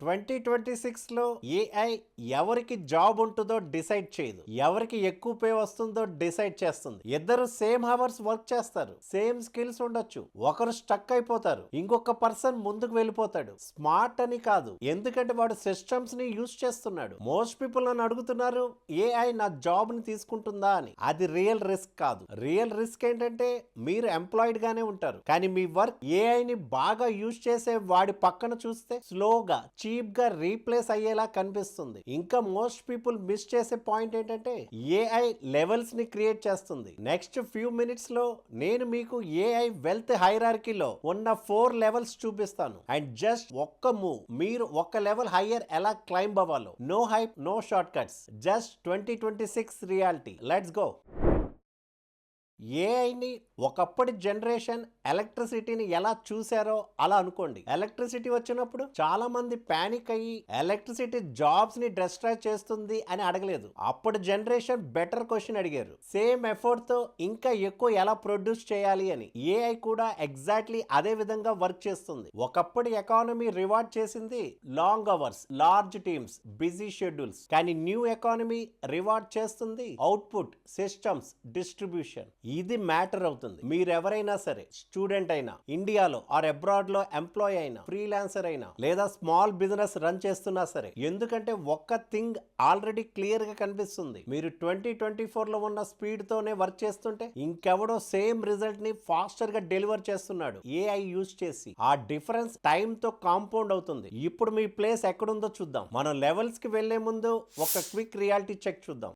2026లో AI ఎవరికి job ఉంటుందో decide చేయదు, ఎవరికి ఎక్కువ పే వస్తుందో డిసైడ్ చేస్తుంది. ఇద్దరు సేమ్ హవర్స్ వర్క్ చేస్తారు, సేమ్ స్కిల్స్ ఉండొచ్చు, ఒకరు స్టక్ అయిపోతారు, ఇంకొక పర్సన్ ముందుకు వెళ్ళిపోతాడు. స్మార్ట్ అని కాదు, ఎందుకంటే వాడు సిస్టమ్స్ ని యూజ్ చేస్తున్నాడు. మోస్ట్ పీపుల్ నన్ను అడుగుతున్నారు ఏఐ నా జాబ్ ని తీసుకుంటుందా అని. అది రియల్ రిస్క్ కాదు. రియల్ రిస్క్ ఏంటంటే మీరు ఎంప్లాయిడ్ గానే ఉంటారు, కానీ మీ వర్క్ ఏఐ ని బాగా యూజ్ చేసే వాడి పక్కన చూస్తే స్లోగా చీప్ గా రీప్లేస్ అయ్యేలా కనిపిస్తుంది. ఇంకా మోస్ట్ పీపుల్ మిస్ చేసే పాయింట్ ఏంటంటే ఏఐ లెవెల్స్ ని క్రియేట్ చేస్తుంది. నెక్స్ట్ ఫ్యూ మినిట్స్ లో నేను మీకు ఏఐ వెల్త్ హైరార్కీలో ఉన్న 4 లెవెల్స్ చూపిస్తాను. అండ్ జస్ట్ ఒక్క మూవ్ మీరు ఒక లెవెల్ హైయర్ ఎలా క్లైంబ్ అవ్వాలో. No hype, no shortcuts, just 2026 reality. Let's go. ఏఐని ఒకప్పటి జనరేషన్ ఎలక్ట్రిసిటీని ఎలా చూసారో అలా అనుకోండి. ఎలక్ట్రిసిటీ వచ్చినప్పుడు చాలా మంది పానిక్ అయ్యి ఎలక్ట్రిసిటీ జాబ్స్ ని డిస్ట్రాయ్ చేస్తుంది అని అడగలేదు. అప్పుడు జనరేషన్ బెటర్ క్వశ్చన్ అడిగారు, సేమ్ ఎఫర్ట్ తో ఇంకా ఎక్కువ ఎలా ప్రొడ్యూస్ చేయాలి అని. ఏఐ కూడా ఎగ్జాక్ట్లీ అదే విధంగా వర్క్ చేస్తుంది. ఒకప్పటి ఎకానమీ రివార్డ్ చేసింది long hours, large teams, busy schedules. కానీ న్యూ ఎకానమీ రివార్డ్ చేస్తుంది అవుట్పుట్, సిస్టమ్స్, డిస్ట్రిబ్యూషన్. ఇది మ్యాటర్ అవుతుంది. మీరెవరైనా సరే, స్టూడెంట్ అయినా, ఇండియాలో ఆర్ అబ్రాడ్ లో ఎంప్లాయ్ అయినా, ఫ్రీలాన్సర్ అయినా, లేదా స్మాల్ బిజినెస్ రన్ చేస్తున్నా సరే. ఎందుకంటే ఒక్క థింగ్ ఆల్రెడీ క్లియర్ గా కనిపిస్తుంది. మీరు 2024 లో ఉన్న స్పీడ్ తోనే వర్క్ చేస్తుంటే ఇంకెవడో సేమ్ రిజల్ట్ ని ఫాస్టర్ గా డెలివర్ చేస్తున్నాడు ఏఐ యూజ్ చేసి. ఆ డిఫరెన్స్ టైం తో కాంపౌండ్ అవుతుంది. ఇప్పుడు మీ ప్లేస్ ఎక్కడుందో చూద్దాం. మనం లెవెల్స్ కి వెళ్లే ముందు ఒక క్విక్ రియాలిటీ చెక్ చూద్దాం.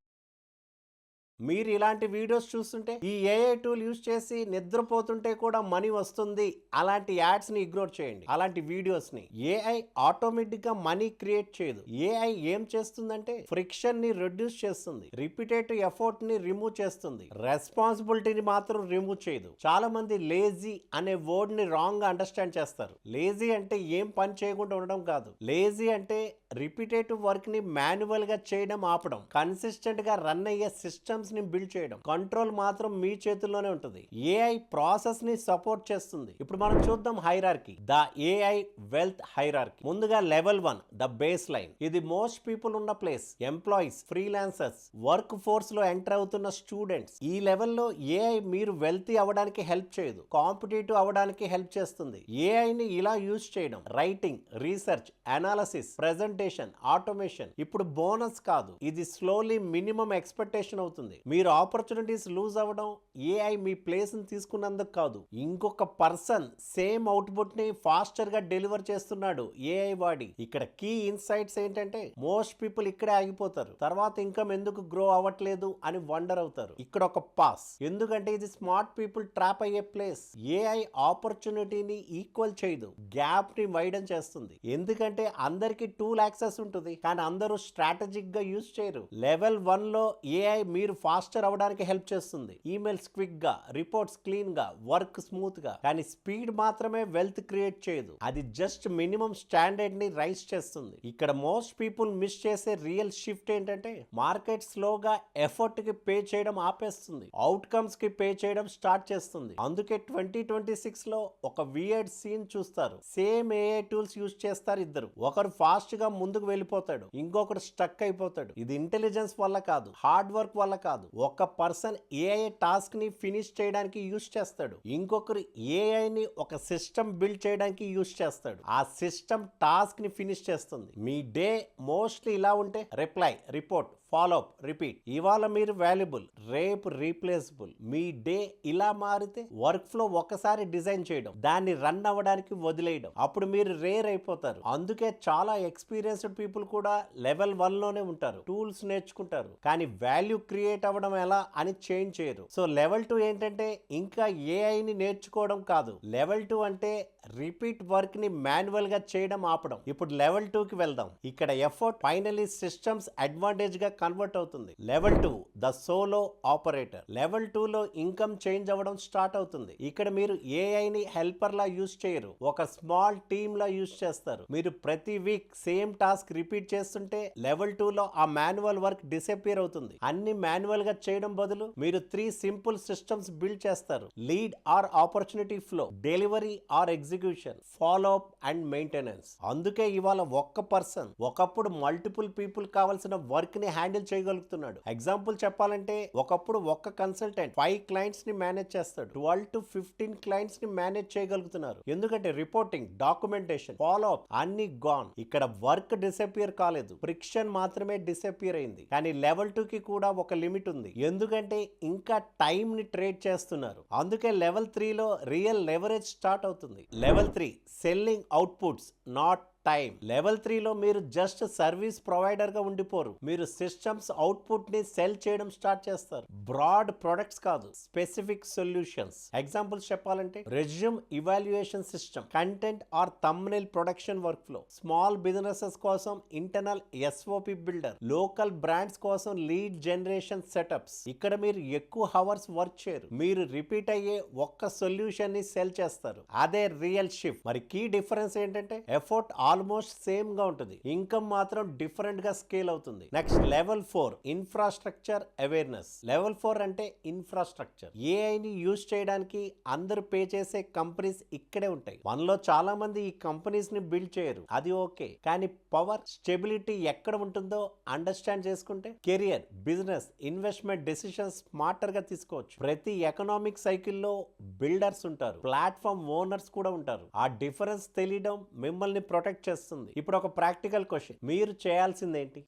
మీరు ఇలాంటి వీడియోస్ చూస్తుంటే ఈ ఏఐ టూల్ యూజ్ చేసి నిద్రపోతుంటే కూడా మనీ వస్తుంది అలాంటి యాడ్స్ ని ఇగ్నోర్ చేయండి. అలాంటి వీడియోస్ ని. ఏఐ ఆటోమేటిక్ గా మనీ క్రియేట్ చేయదు. ఏఐ ఏం చేస్తుందంటే ఫ్రిక్షన్ ని రెడ్యూస్ చేస్తుంది, రిపీటేటివ్ ఎఫర్ట్ ని రిమూవ్ చేస్తుంది, రెస్పాన్సిబిలిటీని మాత్రం రిమూవ్ చేయదు. చాలా మంది లేజీ అనే వర్డ్ ని రాంగ్ గా అండర్స్టాండ్ చేస్తారు. లేజీ అంటే ఏం పని చేయకుండా ఉండడం కాదు. లేజీ అంటే రిపీటేటివ్ వర్క్ ని మాన్యువల్ గా చేయడం ఆపడం, కన్సిస్టెంట్ గా రన్ అయ్యే సిస్టమ్స్ ని బిల్డ్ చేయడం. కంట్రోల్ మాత్రం మీ చేతుల్లోనే ఉంటుంది. ఏఐ ప్రాసెస్ ని సపోర్ట్ చేస్తుంది. ఇప్పుడు మనం చూద్దాం hierarchy, the AI wealth hierarchy. ముందుగా లెవెల్ 1 ద బేస్ లైన్. ఇది మోస్ట్ పీపుల్ ఉన్న place. Employees, freelancers, work force లో ఎంటర్ అవుతున్న స్టూడెంట్స్. ఈ లెవెల్లో ఏఐ మీరు వెల్తీ అవ్వడానికి హెల్ప్ చేయదు, కాంపిటేటివ్ అవ్వడానికి హెల్ప్ చేస్తుంది. ఏఐని ఇలా యూజ్ చేయడం writing, research, analysis, presentation, automation. ఇప్పుడు బోనస్ కాదు, ఇది స్లోలీ మినిమం ఎక్స్పెక్టేషన్ అవుతుంది. మీరు ఆపర్చునిటీస్ లూజ్ అవ్వడం ఏఐ మీ ప్లేస్ ని తీసుకున్నందుకు కాదు, ఇంకొక పర్సన్ సేమ్ అవుట్పుట్ ని ఫాస్టర్ గా డెలివర్ చేస్తున్నాడు ఏఐ వాడి. ఇక్కడ కీ ఇన్సైట్స్ ఏంటంటే మోస్ట్ పీపుల్ ఇక్కడే ఆగిపోతారు. తర్వాత ఇన్కమ్ ఎందుకు గ్రో అవ్వట్లేదు అని వండర్ అవుతారు. ఇక్కడ ఒక పాస్, ఎందుకంటే ఇది స్మార్ట్ పీపుల్ ట్రాప్ అయ్యే ప్లేస్. ఏఐ ఆపర్చునిటీని ఈక్వల్ చేయదు, గ్యాప్ ని వైడన్ చేస్తుంది. ఎందుకంటే అందరికి టూల్ యాక్సెస్ ఉంటుంది, కానీ అందరూ స్ట్రాటజిక్ గా యూజ్ చేయరు. లెవెల్ 1 లో ఏఐ మీరు ఫాస్టర్ అవ్వడానికి హెల్ప్ చేస్తుంది. ఈమెయిల్స్ క్విక్ గా, రిపోర్ట్స్ క్లీన్ గా, వర్క్ స్మూత్ గా. కానీ స్పీడ్ మాత్రమే వెల్త్ క్రియేట్ చేయదు, అది జస్ట్ మినిమం స్టాండర్డ్ ని రైజ్ చేస్తుంది. ఇక్కడ మోస్ట్ పీపుల్ మిస్ చేసే రియల్ షిఫ్ట్ ఏంటంటే మార్కెట్ స్లోగా ఎఫర్ట్ కి పే చేయడం ఆపేస్తుంది, అవుట్కమ్స్ కి పే చేయడం స్టార్ట్ చేస్తుంది. అందుకే 2026 లో ఒక వియర్డ్ సీన్ చూస్తారు. సేమ్ ఏఐ టూల్స్ యూజ్ చేస్తారు ఇద్దరు. ఒకరు ఫాస్ట్ గా ముందుకు వెళ్ళిపోతాడు, ఇంకొకరు స్టక్ అయిపోతాడు. ఇది ఇంటెలిజెన్స్ వల్ల కాదు, హార్డ్ వర్క్ వల్ల కాదు. ఒక పర్సన్ ఏఐ టాస్క్ ని ఫినిష్ చేయడానికి యూజ్ చేస్తాడు, ఇంకొకరు ఏఐ ని ఒక సిస్టమ్ బిల్డ్ చేయడానికి యూజ్ చేస్తాడు. ఆ సిస్టమ్ టాస్క్ ని ఫినిష్ చేస్తుంది. మీ డే మోస్ట్లీ ఇలా ఉంటే reply, report, follow up, repeat. ఇవాళ మీరు వాల్యుబుల్, రేపు రీప్లేసబుల్. మీ డే ఇలా మారితే వర్క్ ఫ్లో ఒకసారి డిజైన్ చేయడం, దాన్ని రన్ అవ్వడానికి వదిలేయడం. అప్పుడు మీరు రేర్ అయిపోతారు. అందుకే చాలా ఎక్స్పీరియన్స్డ్ పీపుల్ కూడా లెవెల్ 1 లోనే ఉంటారు, టూల్స్ నేర్చుకుంటారు, కానీ వాల్యూ క్రియేట్ అవ్వడం ఎలా అని చేంజ్ చేయరు. సో లెవెల్ 2 ఏంటంటే ఇంకా ఏఐని నేర్చుకోవడం కాదు. లెవెల్ 2 అంటే రిపీట్ వర్క్ ని మాన్యువల్ గా చేయడం ఆపడం. ఇప్పుడు లెవెల్ 2 కి వెళ్దాం. ఇక్కడ ఎఫర్ట్ ఫైనలీ సిస్టమ్స్ అడ్వాంటేజ్ గా కన్వర్ట్ అవుతుంది. Level 2 the solo operator. Level 2 లో ఇన్కమ్ చేంజ్ అవ్వడం స్టార్ట్ అవుతుంది. ఇక్కడ మీరు ఏఐని హెల్పర్ లా యూజ్ చేయరు, ఒక స్మాల్ టీమ్ లా యూజ్ చేస్తారు. మీరు ప్రతి వీక్ సేమ్ టాస్క్ రిపీట్ చేస్తుంటే లెవెల్ 2 లో ఆ మాన్యువల్ వర్క్ డిసపియర్ అవుతుంది. అన్ని మాన్యువల్ గా చేయడం బదులు మీరు 3 సింపుల్ సిస్టమ్స్ బిల్డ్ చేస్తారు. Lead are opportunity flow, delivery or execution, follow up and maintenance. అందుకే ఇవాళ ఒక్క పర్సన్ ఒకప్పుడు మల్టిపుల్ పీపుల్ కావాల్సిన వర్క్ ని హ్యాండిల్ చేయగలుగుతున్నాడు. ఎగ్జాంపుల్ చెప్పాలంటే ఒకప్పుడు ఒక్క కన్సల్టెంట్ 5 క్లయింట్స్ ని మేనేజ్ చేస్తాడు. 12 to 15 క్లయింట్స్ ని మేనేజ్ చేయగలుగుతున్నారు. ఎందుకంటే రిపోర్టింగ్, డాక్యుమెంటేషన్, ఫాలో అప్ అన్ని గాన్. ఇక్కడ వర్క్ డిసపియర్ కాలేదు, ఫ్రిక్షన్ మాత్రమే డిసపియర్ అయింది. కానీ లెవెల్ 2 కి కూడా ఒక లిమిట్ ఉంది, ఎందుకంటే ఇంకా టైం ని ట్రేడ్ చేస్తున్నారు. అందుకే లెవెల్ 3 లో రియల్ లెవరేజ్ స్టార్ట్ అవుతుంది. Level 3 selling outputs not time. Level 3 లో మీరు జస్ట్ సర్వీస్ ప్రొవైడర్ గా ఉండిపోరు, మీరు సిస్టమ్స్ అవుట్పుట్ ని సెల్ చేయడం స్టార్ట్ చేస్తారు. బ్రాడ్ ప్రొడక్ట్స్ కాదు, స్పెసిఫిక్ సొల్యూషన్స్. ఎగ్జాంపుల్స్ చెప్పాలంటే resume evaluation system, content or thumbnail production work flow, small businesses కోసం internal SOP builder, local brands కోసం లీడ్ జనరేషన్ సెటప్స్. ఇక్కడ మీరు ఎక్కువ హవర్స్ వర్క్ చేయరు, మీరు రిపీట్ అయ్యే ఒక్క సొల్యూషన్ ని సెల్ చేస్తారు. అదే రియల్ షిఫ్ట్. మరి కీ డిఫరెన్స్ ఏంటంటే ఎఫర్ట్ ఆల్మోస్ట్ సేమ్ గా ఉంటుంది, ఇన్కమ్ మాత్రం డిఫరెంట్ గా స్కేల్ అవుతుంది. Next level 4 infrastructure awareness. Level 4 అంటే ఇన్ఫ్రాస్ట్రక్చర్. ఏఐని యూజ్ చేయడానికి అందరూ పే చేసే కంపెనీస్ ఇక్కడే ఉంటాయి. మనలో చాలా మంది ఈ కంపెనీస్ ని బిల్డ్ చేయరు, అది ఓకే. కానీ పవర్, స్టెబిలిటీ ఎక్కడ ఉంటుందో అండర్స్టాండ్ చేసుకుంటే career, business, investment decisions smarter గా తీసుకోవచ్చు. ప్రతి ఎకనామిక్ సైకిల్లో బిల్డర్స్ ఉంటారు, ప్లాట్ఫామ్ ఓనర్స్ కూడా ఉంటారు. ఆ డిఫరెన్స్ తెలియడం మిమ్మల్ని ప్రొటెక్ట్ చేస్తుంది. ఇప్పుడు ఒక ప్రాక్టికల్ క్వశ్చన్, మీరు చేయాల్సింది ఏంటి?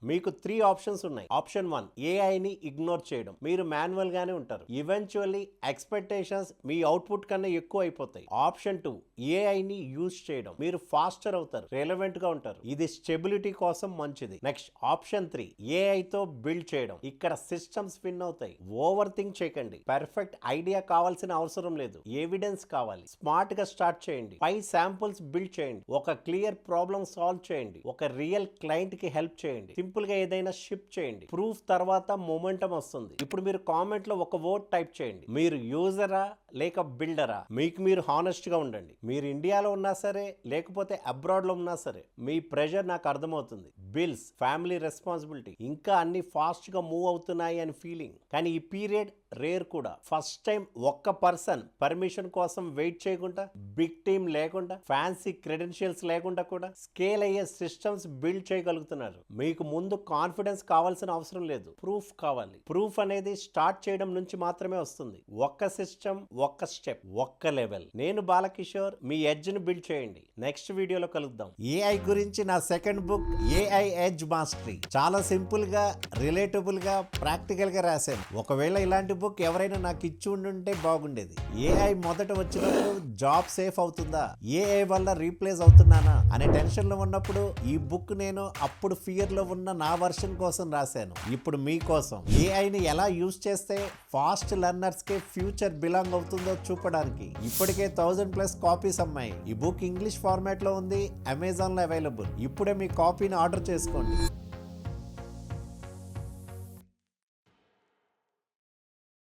మీకు 3 ఆప్షన్స్ ఉన్నాయి. ఆప్షన్ 1 ఏఐని ఇగ్నోర్ చేయడం, మీరు మాన్యువల్ గానే ఉంటారు. ఈవెన్చువల్లీ ఎక్స్పెక్టేషన్స్ మీ అవుట్పుట్ కన్నా ఎక్కువ అయిపోతాయి. ఆప్షన్ 2 ఏఐని యూజ్ చేయడం, మీరు ఫాస్టర్ అవుతారు, రెలవెంట్ గా ఉంటారు, ఇది స్టెబిలిటీ కోసం మంచిది. నెక్స్ట్ ఆప్షన్ 3 ఏఐతో బిల్డ్ చేయడం, ఇక్కడ సిస్టమ్స్ విన్ అవుతాయి. ఓవర్ థింక్ చేయకండి, పర్ఫెక్ట్ ఐడియా కావాల్సిన అవసరం లేదు, ఎవిడెన్స్ కావాలి. స్మార్ట్ గా స్టార్ట్ చేయండి, 5 శాంపుల్స్ బిల్డ్ చేయండి, ఒక క్లియర్ ప్రాబ్లం సాల్వ్ చేయండి, ఒక రియల్ క్లయింట్ కి హెల్ప్ చేయండి, సింపుల్ గా ఏదైనా షిప్ చేయండి. ప్రూఫ్ తర్వాత మొమెంటం వస్తుంది. ఇప్పుడు మీరు కామెంట్ లో ఒక వర్డ్ టైప్ చేయండి, మీరు యూజరా లేక బిల్డరా? మీకు మీరు హానెస్ట్ గా ఉండండి. మీరు ఇండియాలో ఉన్నా సరే లేకపోతే అబ్రాడ్ లో ఉన్నా సరే మీ ప్రెషర్ నాకు అర్థమవుతుంది. బిల్స్, ఫ్యామిలీ రెస్పాన్సిబిలిటీ, ఇంకా అన్ని ఫాస్ట్ గా మూవ్ అవుతున్నాయి అని ఫీలింగ్. కానీ ఈ పీరియడ్ రేర్ కూడా. ఫస్ట్ టైం ఒక్క పర్సన్ పర్మిషన్ కోసం వెయిట్ చేయకుండా, బిగ్ టీమ్ లేకుండా, ఫ్యాన్సీ క్రెడెన్షియల్స్ లేకుండా కూడా స్కేల్ అయ్యే సిస్టమ్స్ బిల్డ్ చేయగలుగుతున్నారు. మీకు ముందు కాన్ఫిడెన్స్ కావాల్సిన అవసరం లేదు, ప్రూఫ్ కావాలి. ప్రూఫ్ అనేది స్టార్ట్ చేయడం నుంచి మాత్రమే వస్తుంది. ఒక్క సిస్టమ్, ఒక్క స్టెప్, ఒక్క లెవెల్. నేను బాలకిషోర్, మీ ఎడ్జ్ ని బిల్డ్ చేయండి. నెక్స్ట్ వీడియోలో కలుద్దాం. ఏఐ గురించి నా second book AI edge mastery. చాలా సింపుల్ గా, రిలేటబుల్ గా, ప్రాక్టికల్ గా రాశాను. ఒకవేళ ఇలాంటి బుక్ ఎవరైనా నాకు ఇచ్చి ఉండుంటే బాగుండేది. ఏఐ మొదట వచ్చినప్పుడు జాబ్ సేఫ్ అవుతుందా, ఏఐ వల్ల రీప్లేస్ అవుతున్నానా అనే టెన్షన్ లో ఉన్నప్పుడు ఈ బుక్ నేను అప్పుడు ఫియర్ లో ఉన్న నా వర్షన్ కోసం రాశాను. ఇప్పుడు మీకోసం ఏఐని ఎలా యూజ్ చేస్తే ఫాస్ట్ లెర్నర్స్ కి ఫ్యూచర్ బిలాంగ్ అవుతుందో చూపడానికి. ఇప్పటికే 1000+ కాపీస్ అమ్మాయి. ఈ బుక్ ఇంగ్లీష్ ఫార్మాట్ లో ఉంది, అమెజాన్ లో అవైలబుల్. ఇప్పుడే మీ కాపీని ఆర్డర్ చేసుకోండి.